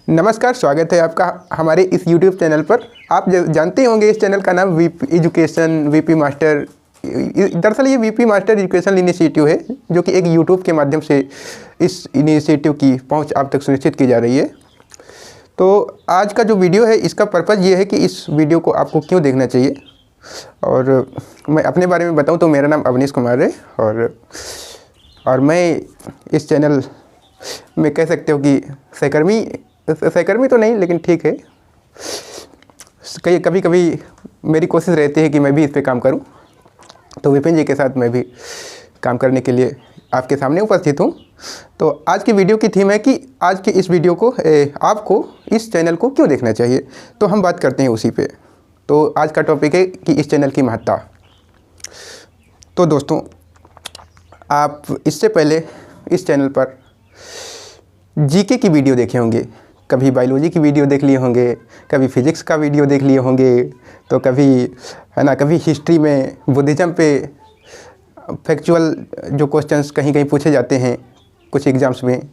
नमस्कार, स्वागत है आपका हमारे इस YouTube चैनल पर। आप जानते होंगे इस चैनल का नाम एजुकेशन वीपी मास्टर। दरअसल ये वीपी मास्टर एजुकेशन इनिशिएटिव है जो कि एक YouTube के माध्यम से इस इनिशिएटिव की पहुंच आप तक सुनिश्चित की जा रही है। तो आज का जो वीडियो है इसका पर्पज़ ये है कि इस वीडियो को आपको क्यों देखना चाहिए। और मैं अपने बारे में बताऊं तो मेरा नाम अवनीश कुमार है और मैं इस चैनल में कह सकते हो कि सहकर्मी तो नहीं, लेकिन ठीक है, कभी कभी मेरी कोशिश रहती है कि मैं भी इस पे काम करूं। तो विपिन जी के साथ मैं भी काम करने के लिए आपके सामने उपस्थित हूं। तो आज की वीडियो की थीम है कि आज की इस वीडियो को आपको इस चैनल को क्यों देखना चाहिए। तो हम बात करते हैं उसी पे। तो आज का टॉपिक है कि इस चैनल की महत्ता। तो दोस्तों, आप इससे पहले इस चैनल पर जीके की वीडियो देखे होंगे, कभी बायोलॉजी की वीडियो देख लिए होंगे, कभी फिजिक्स का वीडियो देख लिए होंगे, तो कभी हिस्ट्री में बुद्धिज़्म पे फैक्चुअल जो क्वेश्चंस कहीं कहीं पूछे जाते हैं कुछ एग्ज़ाम्स में,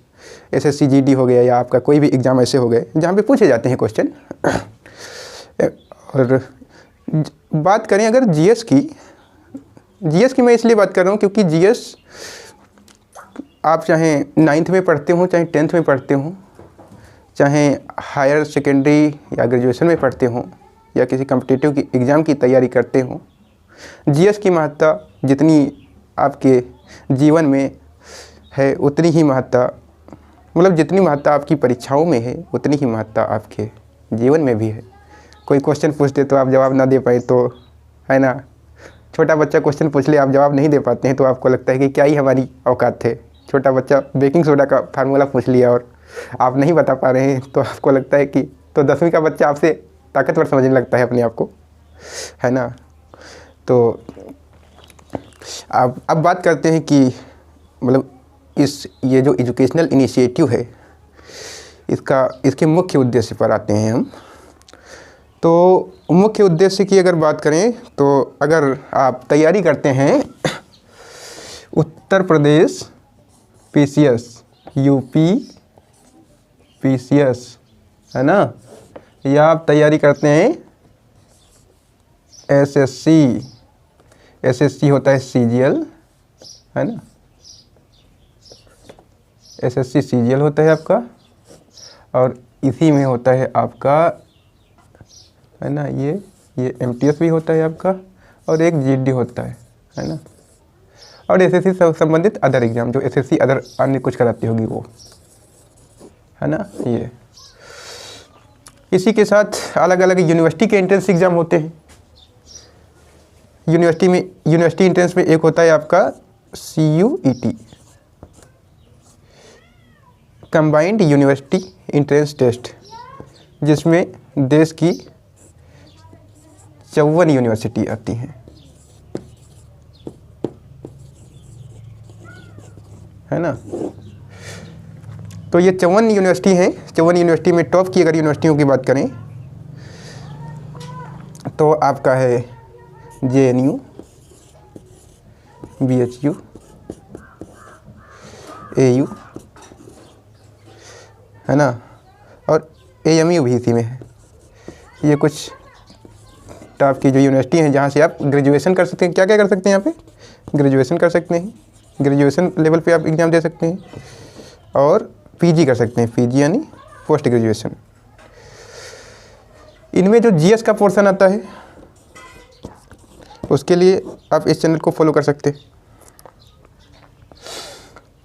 एसएससी जीडी हो गया या आपका कोई भी एग्ज़ाम ऐसे हो गए जहाँ पे पूछे जाते हैं क्वेश्चन। और बात करें अगर जीएस की मैं इसलिए बात कर रहा हूँ क्योंकि जीएस आप चाहे 9th में पढ़ते हो, चाहे 10th में पढ़ते हो, चाहे हायर सेकेंडरी या ग्रेजुएशन में पढ़ते हो या किसी कॉम्पिटिटिव की एग्ज़ाम की तैयारी करते हो, जीएस की महत्ता जितनी आपके जीवन में है उतनी ही महत्ता, मतलब जितनी महत्ता आपकी परीक्षाओं में है उतनी ही महत्ता आपके जीवन में भी है। कोई क्वेश्चन पूछते तो आप जवाब ना दे पाए तो, है ना, छोटा बच्चा क्वेश्चन पूछ ले, आप जवाब नहीं दे पाते हैं तो आपको लगता है कि क्या ही हमारी औकात थे। छोटा बच्चा बेकिंग सोडा का फार्मूला पूछ लिया और आप नहीं बता पा रहे हैं तो आपको लगता है कि, तो 10वीं का बच्चा आपसे ताकतवर समझने लगता है अपने आप को, है ना। तो अब बात करते हैं कि मतलब ये जो एजुकेशनल इनिशिएटिव है इसके मुख्य उद्देश्य पर आते हैं हम। तो मुख्य उद्देश्य की अगर बात करें तो अगर आप तैयारी करते हैं Uttar Pradesh PCS, UP PCS, है ना, या आप तैयारी करते हैं एसएससी होता है सीजीएल, है ना, एसएससी सीजीएल होता है आपका, और इसी में होता है आपका, है ना, ये एमटीएस भी होता है आपका, और एक जीडी होता है ना, और एसएससी से संबंधित अदर एग्ज़ाम जो एसएससी अदर अन्य कुछ कराती होगी वो, है ना। ये इसी के साथ अलग अलग यूनिवर्सिटी के एंट्रेंस एग्ज़ाम होते हैं। यूनिवर्सिटी एंट्रेंस में एक होता है आपका CUET, combined university entrance test, जिसमें देश की 54 यूनिवर्सिटी आती हैं, है ना। तो ये 54 यूनिवर्सिटी हैं। 54 यूनिवर्सिटी में टॉप की अगर यूनिवर्सिटियों की बात करें तो आपका है JNU, BHU, AU, है ना, और AMU भी इसी में है। ये कुछ टॉप की जो यूनिवर्सिटी हैं जहाँ से आप ग्रेजुएशन कर सकते हैं। क्या क्या कर सकते हैं यहाँ पे? ग्रेजुएशन कर सकते हैं, ग्रेजुएशन लेवल पे आप एग्ज़ाम दे सकते हैं, और पीजी कर सकते हैं, पीजी यानी पोस्ट ग्रेजुएशन। इनमें जो जीएस का पोर्शन आता है उसके लिए आप इस चैनल को फॉलो कर सकते हैं।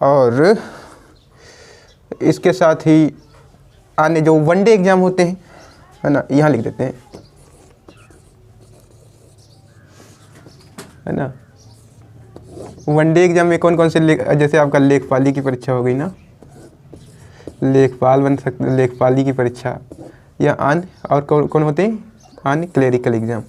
और इसके साथ ही आने जो वनडे एग्ज़ाम होते हैं, है ना, यहाँ लिख देते हैं, है ना। वनडे एग्ज़ाम में कौन कौन से जैसे आपका लेखपाली की परीक्षा हो गई ना, लेखपाल बन सकते, लेखपाली की परीक्षा, या और कौन होते हैं क्लेरिकल एग्ज़ाम,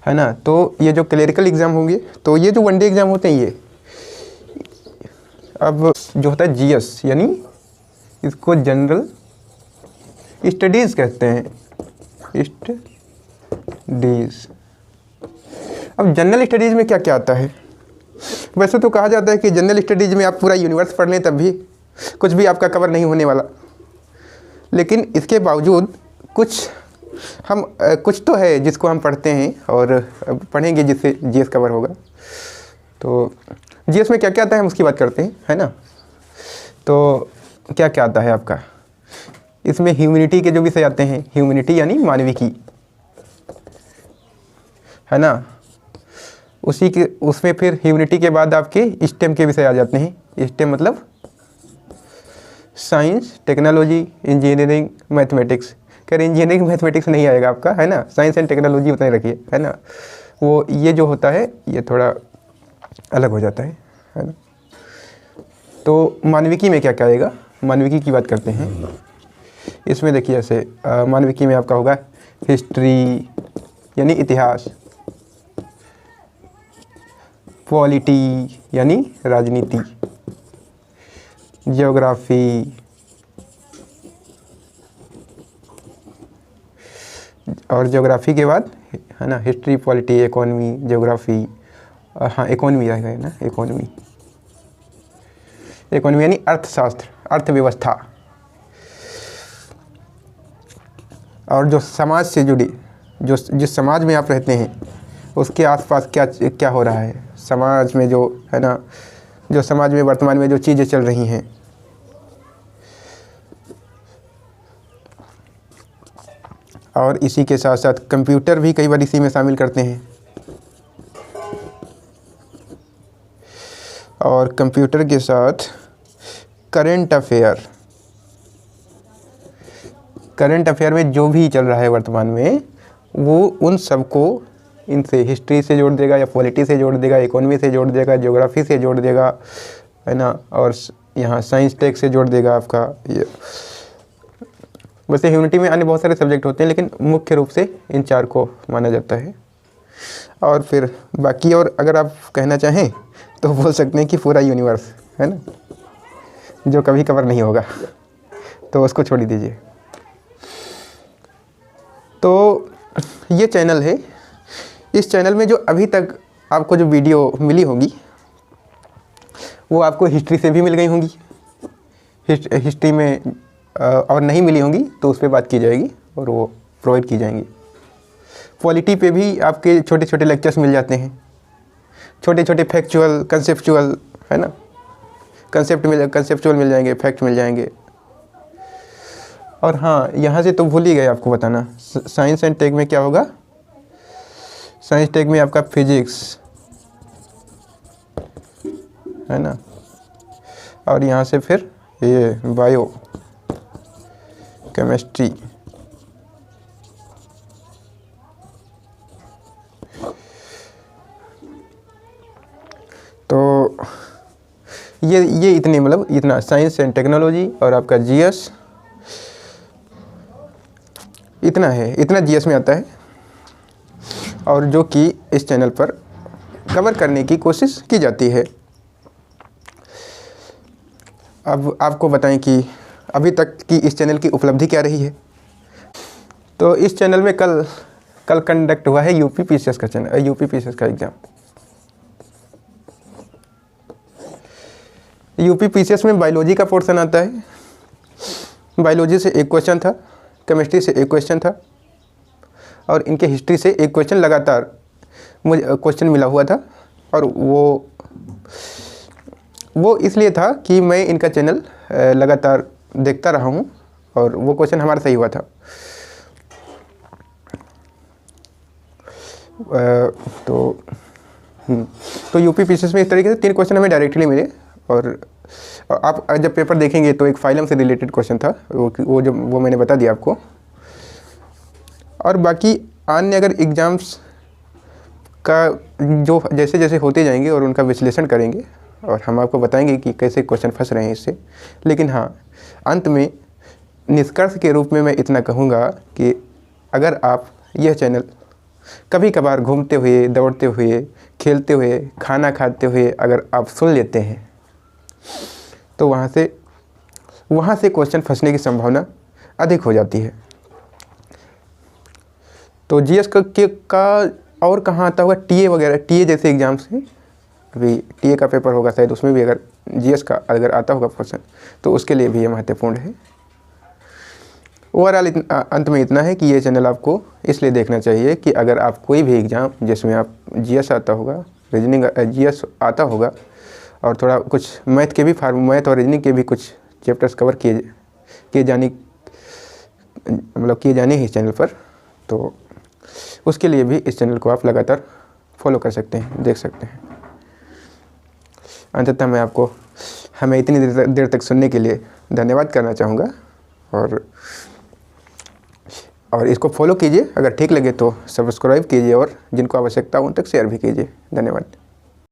है ना। तो ये जो क्लेरिकल एग्ज़ाम होंगे, तो ये जो वनडे एग्ज़ाम होते हैं, ये अब जो होता है जीएस, यानी इसको जनरल स्टडीज़ कहते हैं, स्टडीज़। अब जनरल स्टडीज़ में क्या क्या आता है? वैसे तो कहा जाता है कि जनरल स्टडीज़ में आप पूरा यूनिवर्स पढ़ लें तब भी कुछ भी आपका कवर नहीं होने वाला, लेकिन इसके बावजूद कुछ तो है जिसको हम पढ़ते हैं और पढ़ेंगे जिससे जीएस कवर होगा। तो जीएस में क्या क्या आता है हम उसकी बात करते हैं, है ना। तो क्या क्या आता है आपका, इसमें ह्यूमैनिटी के जो विषय आते हैं, ह्यूमैनिटी यानी मानविकी, है ना। उसमें फिर ह्यूमैनिटी के बाद आपके स्टेम के विषय आ जाते हैं। स्टेम मतलब साइंस, टेक्नोलॉजी, इंजीनियरिंग, मैथमेटिक्स। खैर इंजीनियरिंग मैथमेटिक्स नहीं आएगा आपका, है ना, साइंस एंड टेक्नोलॉजी उतना ही रखिए, है ना। वो ये जो होता है ये थोड़ा अलग हो जाता है ना। तो मानविकी में क्या क्या आएगा, मानविकी की बात करते हैं। इसमें देखिए ऐसे मानविकी में आपका होगा हिस्ट्री यानी इतिहास, पॉलिटी यानी राजनीति, ज्योग्राफी, और ज्योग्राफी के बाद, है ना, हिस्ट्री, पॉलिटी, इकोनॉमी, ज्योग्राफी, हाँ इकोनॉमी आएगा ना, इकोनॉमी यानी अर्थशास्त्र, अर्थव्यवस्था। और जो समाज से जुड़ी, जिस समाज में आप रहते हैं उसके आसपास क्या हो रहा है, समाज में जो, है ना, जो समाज में वर्तमान में जो चीज़ें चल रही हैं। और इसी के साथ साथ कंप्यूटर भी कई बार इसी में शामिल करते हैं। और कंप्यूटर के साथ करंट अफेयर में जो भी चल रहा है वर्तमान में, वो उन सबको इनसे हिस्ट्री से जोड़ देगा या पॉलिटी से जोड़ देगा, इकोनॉमी से जोड़ देगा, ज्योग्राफी से जोड़ देगा, है ना, और यहाँ साइंस टेक से जोड़ देगा आपका ये। वैसे ह्यूमैनिटी में अन्य बहुत सारे सब्जेक्ट होते हैं, लेकिन मुख्य रूप से इन चार को माना जाता है। और फिर बाकी, और अगर आप कहना चाहें तो बोल सकते हैं कि पूरा यूनिवर्स, है ना, जो कभी कवर नहीं होगा, तो उसको छोड़ दीजिए। तो ये चैनल है। इस चैनल में जो अभी तक आपको जो वीडियो मिली होगी वो आपको हिस्ट्री से भी मिल गई होंगी, हिस्ट्री में और नहीं मिली होंगी तो उस पर बात की जाएगी और वो प्रोवाइड की जाएंगी। पॉलिटी पे भी आपके छोटे छोटे लेक्चर्स मिल जाते हैं, छोटे छोटे फैक्चुअल, कंसेप्चुअल, है ना, कंसेप्चुअल मिल जाएंगे, फैक्ट मिल जाएंगे। और हाँ, यहाँ से तो भूल ही गए आपको बताना, साइंस एंड टेक में क्या होगा। साइंस टेक में आपका फिजिक्स, है ना, और यहाँ से फिर ये बायो, केमिस्ट्री, तो ये इतने, मतलब इतना साइंस एंड टेक्नोलॉजी और आपका जीएस, इतना है, इतना जीएस में आता है, और जो कि इस चैनल पर कवर करने की कोशिश की जाती है। अब आपको बताएं कि अभी तक की इस चैनल की उपलब्धि क्या रही है। तो इस चैनल में कल कंडक्ट हुआ है यूपी पीसीएस का एग्ज़ाम। यूपी पीसीएस में बायोलॉजी का पोर्शन आता है। बायोलॉजी से एक क्वेश्चन था, केमिस्ट्री से एक क्वेश्चन था, और इनके हिस्ट्री से एक क्वेश्चन लगातार मुझे क्वेश्चन मिला हुआ था। और वो इसलिए था कि मैं इनका चैनल लगातार देखता रहा हूँ और वो क्वेश्चन हमारा सही हुआ था। तो यूपी पीसीएस में इस तरीके से 3 क्वेश्चन हमें डायरेक्टली मिले, और आप जब पेपर देखेंगे तो एक फाइलम से रिलेटेड क्वेश्चन था, वो मैंने बता दिया आपको। और बाकी अन्य अगर एग्ज़ाम्स का जो जैसे जैसे होते जाएंगे और उनका विश्लेषण करेंगे और हम आपको बताएंगे कि कैसे क्वेश्चन फंस रहे हैं इससे। लेकिन हाँ, अंत में निष्कर्ष के रूप में मैं इतना कहूँगा कि अगर आप यह चैनल कभी कभार घूमते हुए, दौड़ते हुए, खेलते हुए, खाना खाते हुए अगर आप सुन लेते हैं तो वहाँ से क्वेश्चन फंसने की संभावना अधिक हो जाती है। तो जीएस का और कहाँ आता होगा, टीए वगैरह, टीए जैसे एग्ज़ाम्स हैं, अभी टीए का पेपर होगा शायद, उसमें भी अगर जीएस का अगर आता होगा क्वेश्चन तो उसके लिए भी ये महत्वपूर्ण है। ओवरऑल अंत में इतना है कि ये चैनल आपको इसलिए देखना चाहिए कि अगर आप कोई भी एग्ज़ाम जिसमें आप जीएस आता होगा, रीजनिंग जीएस आता होगा और थोड़ा कुछ मैथ के भी मैथ और रीजनिंग के भी कुछ चैप्टर्स कवर किए जाने हैं इस चैनल पर, तो उसके लिए भी इस चैनल को आप लगातार फॉलो कर सकते हैं, देख सकते हैं। अंततः मैं आपको हमें इतनी देर तक सुनने के लिए धन्यवाद करना चाहूँगा और इसको फॉलो कीजिए, अगर ठीक लगे तो सब्सक्राइब कीजिए और जिनको आवश्यकता हो उन तक शेयर भी कीजिए। धन्यवाद।